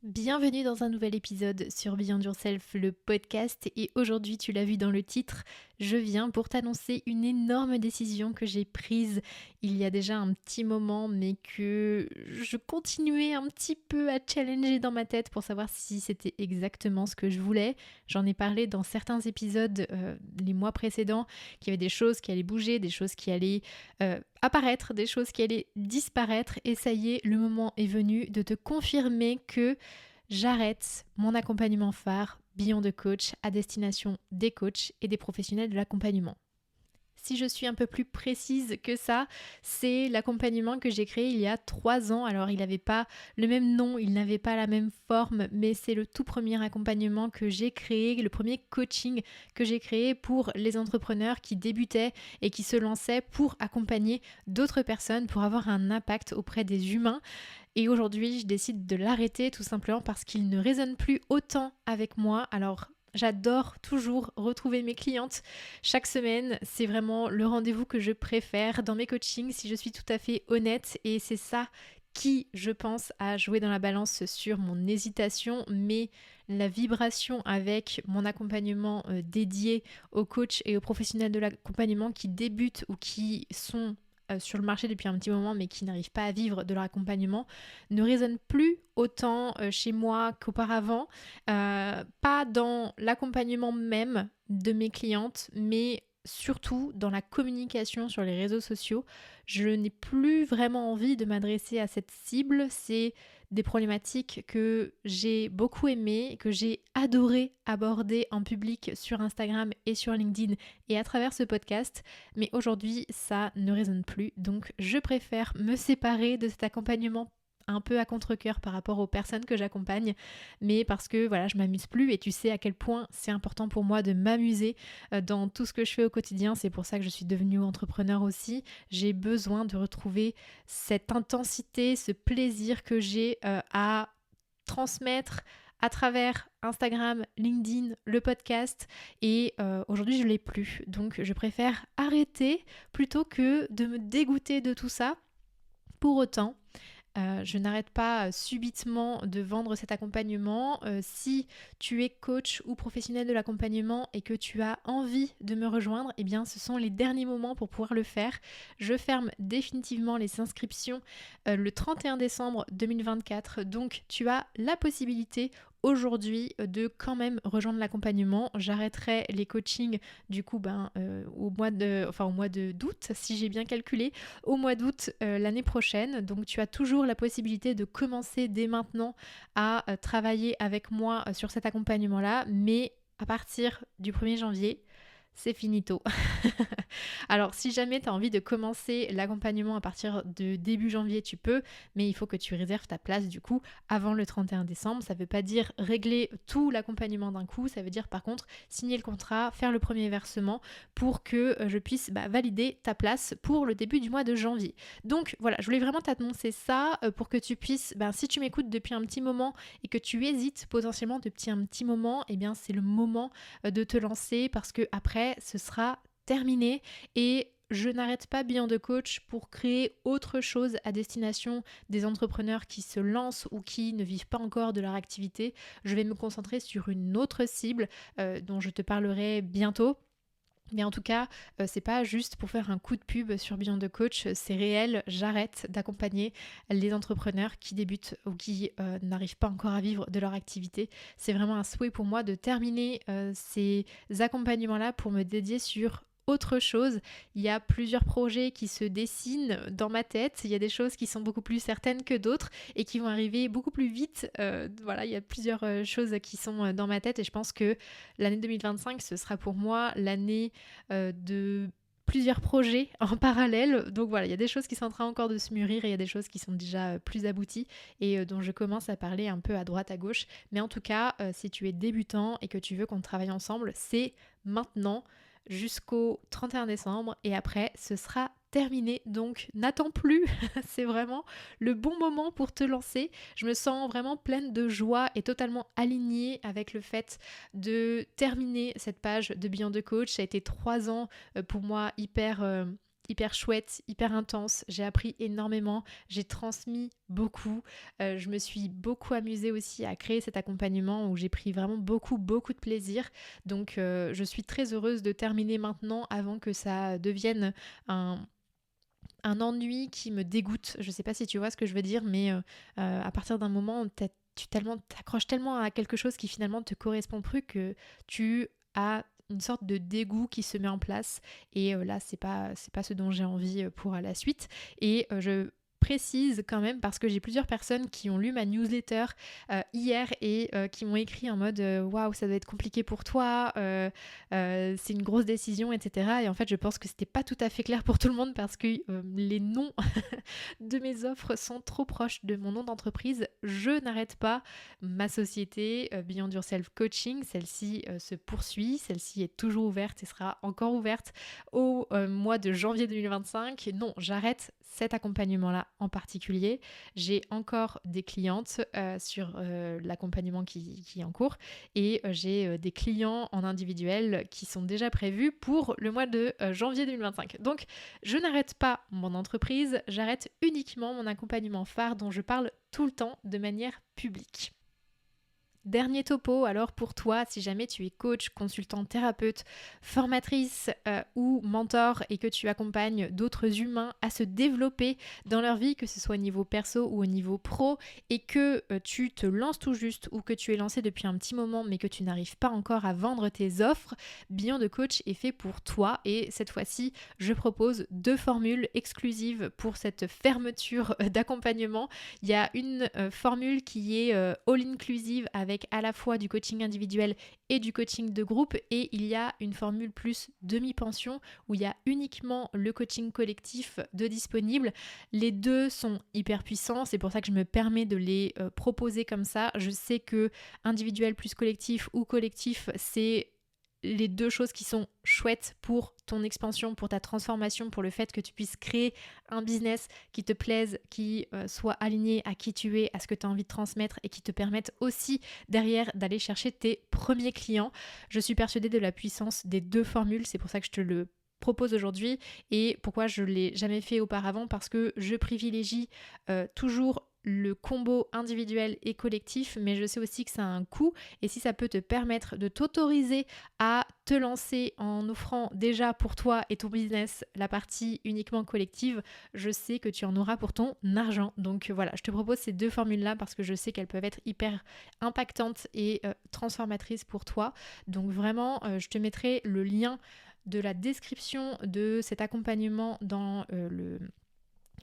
Bienvenue dans un nouvel épisode sur Beyond Yourself, le podcast. Et aujourd'hui, tu l'as vu dans le titre, je viens pour t'annoncer une énorme décision que j'ai prise il y a déjà un petit moment, mais que je continuais un petit peu à challenger dans ma tête pour savoir si c'était exactement ce que je voulais. J'en ai parlé dans certains épisodes les mois précédents, qu'il y avait des choses qui allaient bouger, des choses qui allaient apparaître, des choses qui allaient disparaître. Et ça y est, le moment est venu de te confirmer que j'arrête mon accompagnement phare Beyond the Coach à destination des coachs et des professionnels de l'accompagnement. Si je suis un peu plus précise que ça, c'est l'accompagnement que j'ai créé il y a 3 ans. Alors il n'avait pas le même nom, il n'avait pas la même forme, mais c'est le tout premier accompagnement que j'ai créé, le premier coaching que j'ai créé pour les entrepreneurs qui débutaient et qui se lançaient pour accompagner d'autres personnes, pour avoir un impact auprès des humains. Et aujourd'hui, je décide de l'arrêter tout simplement parce qu'il ne résonne plus autant avec moi. Alors, j'adore toujours retrouver mes clientes chaque semaine. C'est vraiment le rendez-vous que je préfère dans mes coachings, si je suis tout à fait honnête. Et c'est ça qui, je pense, a joué dans la balance sur mon hésitation, mais la vibration avec mon accompagnement dédié aux coachs et aux professionnels de l'accompagnement qui débutent ou qui sont sur le marché depuis un petit moment mais qui n'arrivent pas à vivre de leur accompagnement ne résonne plus autant chez moi qu'auparavant. Pas dans l'accompagnement même de mes clientes, mais surtout dans la communication sur les réseaux sociaux. Je n'ai plus vraiment envie de m'adresser à cette cible. C'est des problématiques que j'ai beaucoup aimées, que j'ai adoré aborder en public sur Instagram et sur LinkedIn et à travers ce podcast. Mais aujourd'hui, ça ne résonne plus. Donc, je préfère me séparer de cet accompagnement un peu à contre-cœur par rapport aux personnes que j'accompagne, mais parce que voilà, je m'amuse plus et tu sais à quel point c'est important pour moi de m'amuser dans tout ce que je fais au quotidien. C'est pour ça que je suis devenue entrepreneur aussi. J'ai besoin de retrouver cette intensité, ce plaisir que j'ai à transmettre à travers Instagram, LinkedIn, le podcast et aujourd'hui je l'ai plus. Donc je préfère arrêter plutôt que de me dégoûter de tout ça. Pour autant, je n'arrête pas subitement de vendre cet accompagnement. Si tu es coach ou professionnel de l'accompagnement et que tu as envie de me rejoindre, eh bien ce sont les derniers moments pour pouvoir le faire. Je ferme définitivement les inscriptions le 31 décembre 2024. Donc tu as la possibilité aujourd'hui de quand même rejoindre l'accompagnement. J'arrêterai les coachings du coup au mois d'août, si j'ai bien calculé, au mois d'août l'année prochaine. Donc tu as toujours la possibilité de commencer dès maintenant à travailler avec moi sur cet accompagnement-là, mais à partir du 1er janvier, c'est finito. Alors, si jamais tu as envie de commencer l'accompagnement à partir de début janvier, tu peux, mais il faut que tu réserves ta place du coup avant le 31 décembre. Ça ne veut pas dire régler tout l'accompagnement d'un coup, ça veut dire par contre signer le contrat, faire le premier versement pour que je puisse valider ta place pour le début du mois de janvier. Donc voilà, je voulais vraiment t'annoncer ça pour que tu puisses, si tu m'écoutes depuis un petit moment et que tu hésites potentiellement depuis un petit moment, eh bien c'est le moment de te lancer parce que après ce sera terminé et je n'arrête pas Beyond the Coach pour créer autre chose à destination des entrepreneurs qui se lancent ou qui ne vivent pas encore de leur activité. Je vais me concentrer sur une autre cible dont je te parlerai bientôt. Mais en tout cas, c'est pas juste pour faire un coup de pub sur Beyond the Coach, c'est réel, j'arrête d'accompagner les entrepreneurs qui débutent ou qui n'arrivent pas encore à vivre de leur activité. C'est vraiment un souhait pour moi de terminer ces accompagnements-là pour me dédier sur autre chose. Il y a plusieurs projets qui se dessinent dans ma tête, il y a des choses qui sont beaucoup plus certaines que d'autres et qui vont arriver beaucoup plus vite. Voilà, il y a plusieurs choses qui sont dans ma tête et je pense que l'année 2025, ce sera pour moi l'année de plusieurs projets en parallèle. Donc voilà, il y a des choses qui sont en train encore de se mûrir et il y a des choses qui sont déjà plus abouties et dont je commence à parler un peu à droite, à gauche. Mais en tout cas, si tu es débutant et que tu veux qu'on travaille ensemble, c'est maintenant jusqu'au 31 décembre et après ce sera terminé, donc n'attends plus. C'est vraiment le bon moment pour te lancer. Je me sens vraiment pleine de joie et totalement alignée avec le fait de terminer cette page de Beyond the Coach. Ça a été 3 ans pour moi hyper chouette, hyper intense. J'ai appris énormément, j'ai transmis beaucoup. Je me suis beaucoup amusée aussi à créer cet accompagnement où j'ai pris vraiment beaucoup de plaisir. Donc je suis très heureuse de terminer maintenant avant que ça devienne un ennui qui me dégoûte. Je sais pas si tu vois ce que je veux dire, mais à partir d'un moment, tu t'accroches tellement à quelque chose qui finalement te correspond plus que tu as une sorte de dégoût qui se met en place. Et là, c'est pas ce dont j'ai envie pour la suite. Et je précise quand même parce que j'ai plusieurs personnes qui ont lu ma newsletter hier et qui m'ont écrit en mode waouh, ça doit être compliqué pour toi, c'est une grosse décision, etc. Et en fait je pense que c'était pas tout à fait clair pour tout le monde parce que les noms de mes offres sont trop proches de mon nom d'entreprise. Je n'arrête pas ma société Beyond Yourself Coaching, celle-ci se poursuit, celle-ci est toujours ouverte et sera encore ouverte au mois de janvier 2025. Non, j'arrête cet accompagnement-là en particulier. J'ai encore des clientes sur l'accompagnement qui est en cours et j'ai des clients en individuel qui sont déjà prévus pour le mois de janvier 2025. Donc, je n'arrête pas mon entreprise, j'arrête uniquement mon accompagnement phare dont je parle tout le temps de manière publique. Dernier topo, alors pour toi, si jamais tu es coach, consultant, thérapeute, formatrice ou mentor et que tu accompagnes d'autres humains à se développer dans leur vie, que ce soit au niveau perso ou au niveau pro, et que tu te lances tout juste ou que tu es lancé depuis un petit moment mais que tu n'arrives pas encore à vendre tes offres, Beyond Coach est fait pour toi et cette fois-ci, je propose 2 formules exclusives pour cette fermeture d'accompagnement. Il y a une formule qui est all-inclusive avec à la fois du coaching individuel et du coaching de groupe et il y a une formule plus demi-pension où il y a uniquement le coaching collectif de disponible. Les deux sont hyper puissants, c'est pour ça que je me permets de les proposer comme ça. Je sais que individuel plus collectif ou collectif, c'est les deux choses qui sont chouettes pour ton expansion, pour ta transformation, pour le fait que tu puisses créer un business qui te plaise, qui soit aligné à qui tu es, à ce que tu as envie de transmettre et qui te permette aussi derrière d'aller chercher tes premiers clients. Je suis persuadée de la puissance des 2 formules, c'est pour ça que je te le propose aujourd'hui et pourquoi je ne l'ai jamais fait auparavant, parce que je privilégie toujours le combo individuel et collectif, mais je sais aussi que ça a un coût et si ça peut te permettre de t'autoriser à te lancer en offrant déjà pour toi et ton business la partie uniquement collective, je sais que tu en auras pour ton argent. Donc voilà, je te propose ces 2 formules-là parce que je sais qu'elles peuvent être hyper impactantes et transformatrices pour toi. Donc vraiment, je te mettrai le lien de la description de cet accompagnement dans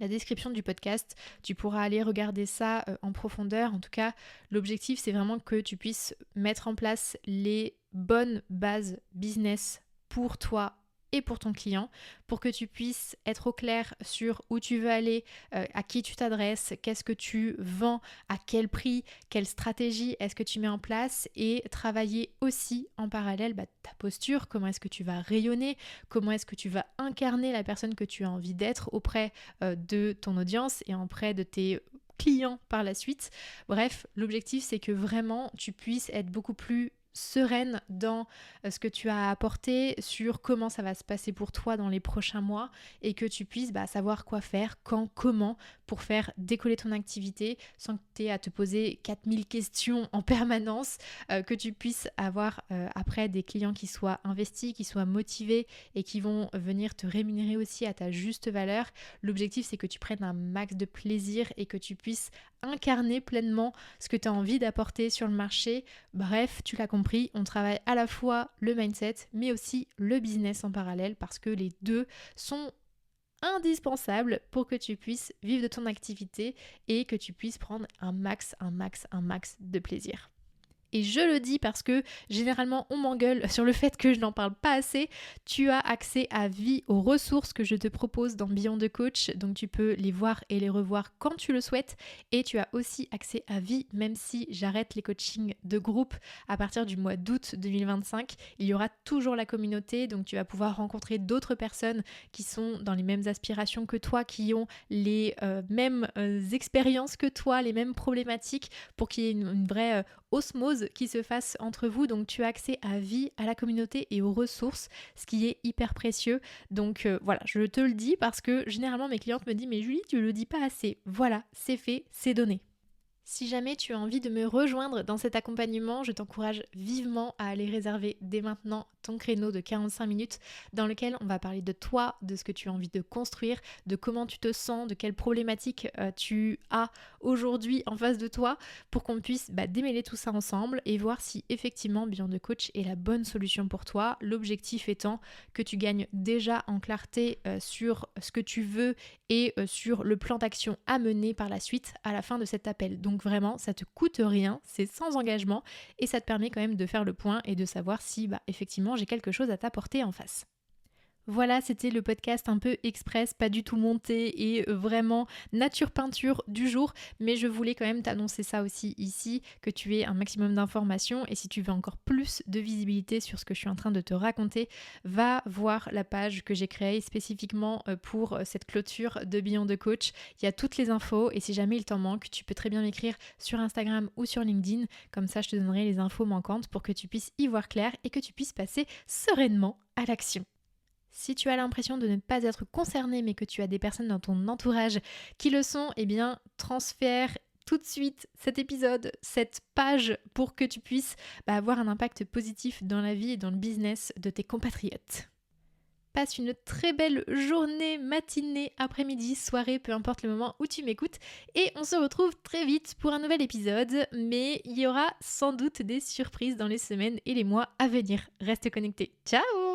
la description du podcast. Tu pourras aller regarder ça en profondeur. En tout cas, l'objectif, c'est vraiment que tu puisses mettre en place les bonnes bases business pour toi et pour ton client, pour que tu puisses être au clair sur où tu veux aller, à qui tu t'adresses, qu'est-ce que tu vends, à quel prix, quelle stratégie est-ce que tu mets en place et travailler aussi en parallèle ta posture, comment est-ce que tu vas rayonner, comment est-ce que tu vas incarner la personne que tu as envie d'être auprès de ton audience et auprès de tes clients par la suite. Bref, l'objectif c'est que vraiment tu puisses être beaucoup plus sereine dans ce que tu as apporté, sur comment ça va se passer pour toi dans les prochains mois et que tu puisses savoir quoi faire, quand, comment pour faire décoller ton activité sans que tu aies à te poser 4000 questions en permanence, que tu puisses avoir après des clients qui soient investis, qui soient motivés et qui vont venir te rémunérer aussi à ta juste valeur. L'objectif c'est que tu prennes un max de plaisir et que tu puisses incarner pleinement ce que tu as envie d'apporter sur le marché. Bref, tu l'as compris, on travaille à la fois le mindset mais aussi le business en parallèle parce que les deux sont indispensables pour que tu puisses vivre de ton activité et que tu puisses prendre un max de plaisir. Et je le dis parce que généralement on m'engueule sur le fait que je n'en parle pas assez. Tu as accès à vie aux ressources que je te propose dans Beyond Coach, donc tu peux les voir et les revoir quand tu le souhaites. Et tu as aussi accès à vie, même si j'arrête les coachings de groupe à partir du mois d'août 2025. Il y aura toujours la communauté, donc tu vas pouvoir rencontrer d'autres personnes qui sont dans les mêmes aspirations que toi, qui ont les mêmes expériences que toi, les mêmes problématiques, pour qu'il y ait une vraie osmose chose qui se fasse entre vous, donc tu as accès à vie, à la communauté et aux ressources, ce qui est hyper précieux. Donc voilà, je te le dis parce que généralement mes clientes me disent mais Julie, tu le dis pas assez. Voilà, c'est fait, c'est donné. Si jamais tu as envie de me rejoindre dans cet accompagnement, je t'encourage vivement à aller réserver dès maintenant ton créneau de 45 minutes dans lequel on va parler de toi, de ce que tu as envie de construire, de comment tu te sens, de quelles problématiques tu as aujourd'hui en face de toi pour qu'on puisse démêler tout ça ensemble et voir si effectivement Beyond the Coach est la bonne solution pour toi. L'objectif étant que tu gagnes déjà en clarté sur ce que tu veux et sur le plan d'action à mener par la suite à la fin de cet appel. Donc vraiment, ça te coûte rien, c'est sans engagement et ça te permet quand même de faire le point et de savoir si effectivement j'ai quelque chose à t'apporter en face. Voilà, c'était le podcast un peu express, pas du tout monté et vraiment nature peinture du jour, mais je voulais quand même t'annoncer ça aussi ici, que tu aies un maximum d'informations et si tu veux encore plus de visibilité sur ce que je suis en train de te raconter, va voir la page que j'ai créée spécifiquement pour cette clôture de Beyond the Coach. Il y a toutes les infos et si jamais il t'en manque, tu peux très bien m'écrire sur Instagram ou sur LinkedIn, comme ça je te donnerai les infos manquantes pour que tu puisses y voir clair et que tu puisses passer sereinement à l'action. Si tu as l'impression de ne pas être concerné mais que tu as des personnes dans ton entourage qui le sont, eh bien transfère tout de suite cet épisode, cette page pour que tu puisses avoir un impact positif dans la vie et dans le business de tes compatriotes. Passe une très belle journée, matinée, après-midi, soirée, peu importe le moment où tu m'écoutes. Et on se retrouve très vite pour un nouvel épisode, mais il y aura sans doute des surprises dans les semaines et les mois à venir. Reste connecté. Ciao!